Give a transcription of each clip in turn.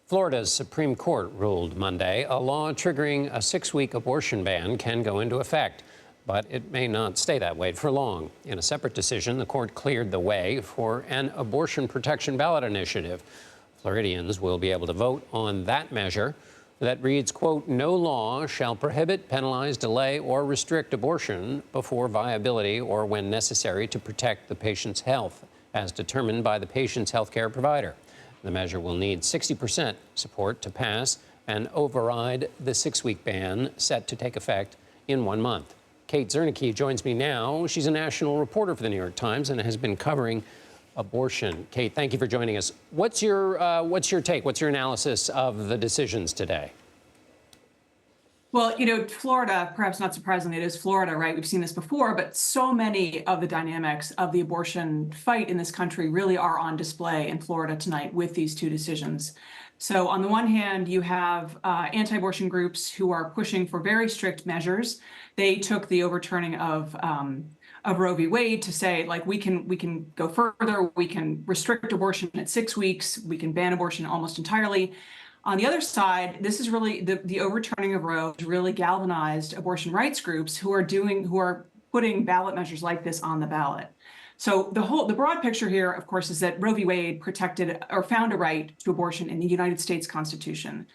Florida's Supreme Court ruled Monday a law triggering a 6-week abortion ban can go into effect, but it may not stay that way for long. In a separate decision, the court cleared the way for an abortion protection ballot initiative. Floridians will be able to vote on that measure that reads, quote, "No law shall prohibit, penalize, delay, or restrict abortion before viability or when necessary to protect the patient's health, as determined by the patient's health care provider." The measure will need 60% support to pass and override the 6-week ban set to take effect in 1 month. Kate Zernike joins me now. She's a national reporter for the New York Times and has been covering abortion. Kate, thank you for joining us. What's your take? What's your analysis of the decisions today? Well, Florida, perhaps not surprisingly, it is Florida, right? We've seen this before, but so many of the dynamics of the abortion fight in this country really are on display in Florida tonight with these two decisions. So on the one hand, you have anti-abortion groups who are pushing for very strict measures. They took the overturning of Roe v. Wade to say, like, we can go further, we can restrict abortion at 6 weeks, we can ban abortion almost entirely. On the other side, this is really the overturning of Roe has really galvanized abortion rights groups who are putting ballot measures like this on the ballot. So the broad picture here, of course, is that Roe v. Wade protected or found a right to abortion in the United States Constitution.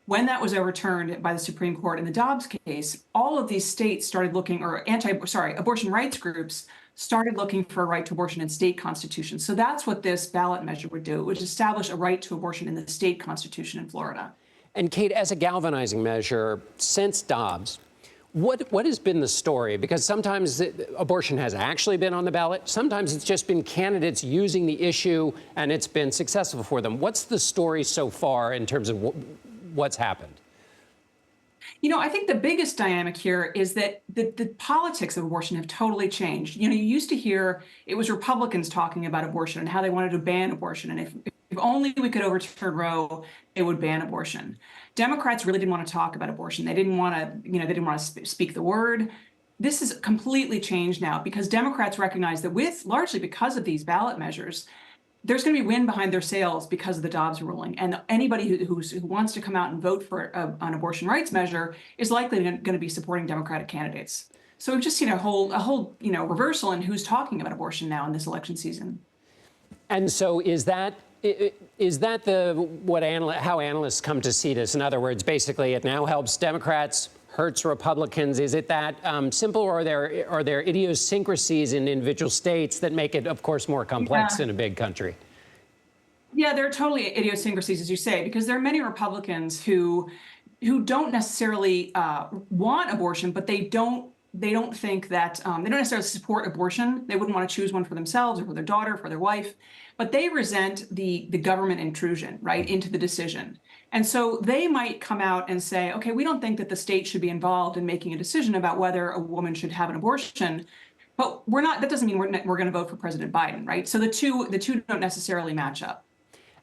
When that was overturned by the Supreme Court in the Dobbs case, all of these states started looking, or abortion rights groups started looking for a right to abortion in state constitutions. So that's what this ballot measure would do. It would establish a right to abortion in the state constitution in Florida. And Kate, as a galvanizing measure, since Dobbs, what has been the story? Because sometimes abortion has actually been on the ballot. Sometimes it's just been candidates using the issue and it's been successful for them. What's the story so far in terms of what's happened? I think the biggest dynamic here is that the politics of abortion have totally changed. You used to hear it was Republicans talking about abortion and how they wanted to ban abortion. And if only we could overturn Roe, it would ban abortion. Democrats really didn't want to talk about abortion. They didn't want to, speak the word. This has completely changed now because Democrats recognize that largely because of these ballot measures, there's going to be wind behind their sails because of the Dobbs ruling. And anybody who wants to come out and vote for an abortion rights measure is likely going to be supporting Democratic candidates. So we've just seen a whole reversal in who's talking about abortion now in this election season. And so is that how analysts come to see this? In other words, basically it now helps Democrats, hurts Republicans. Is it that simple, or are there idiosyncrasies in individual states that make it, of course, more complex in a big country? Yeah, there are totally idiosyncrasies, as you say, because there are many Republicans who don't necessarily want abortion, but they don't think that they don't necessarily support abortion. They wouldn't want to choose one for themselves or for their daughter, for their wife, but they resent the government intrusion, right, into the decision. And so they might come out and say, okay, we don't think that the state should be involved in making a decision about whether a woman should have an abortion, but that doesn't mean we're going to vote for President Biden, right? So the two don't necessarily match up.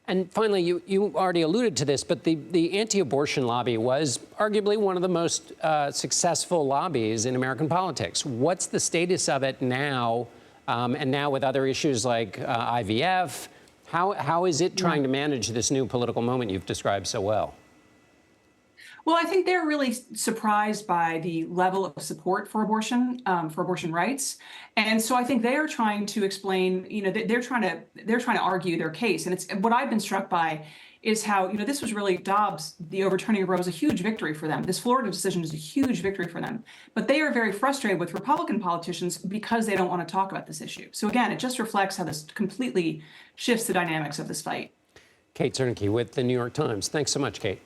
And finally, you already alluded to this, but the anti-abortion lobby was arguably one of the most successful lobbies in American politics. What's the status of it now, and now with other issues like IVF? How is it trying to manage this new political moment you've described so well? Well, I think they're really surprised by the level of support for abortion rights, and so I think they are trying to explain. They're trying to argue their case, and it's what I've been struck by is how this was really Dobbs. The overturning of Roe was a huge victory for them. This Florida decision is a huge victory for them, but they are very frustrated with Republican politicians because they don't want to talk about this issue. So again, it just reflects how this completely shifts the dynamics of this fight. Kate Zernike with the New York Times. Thanks so much, Kate.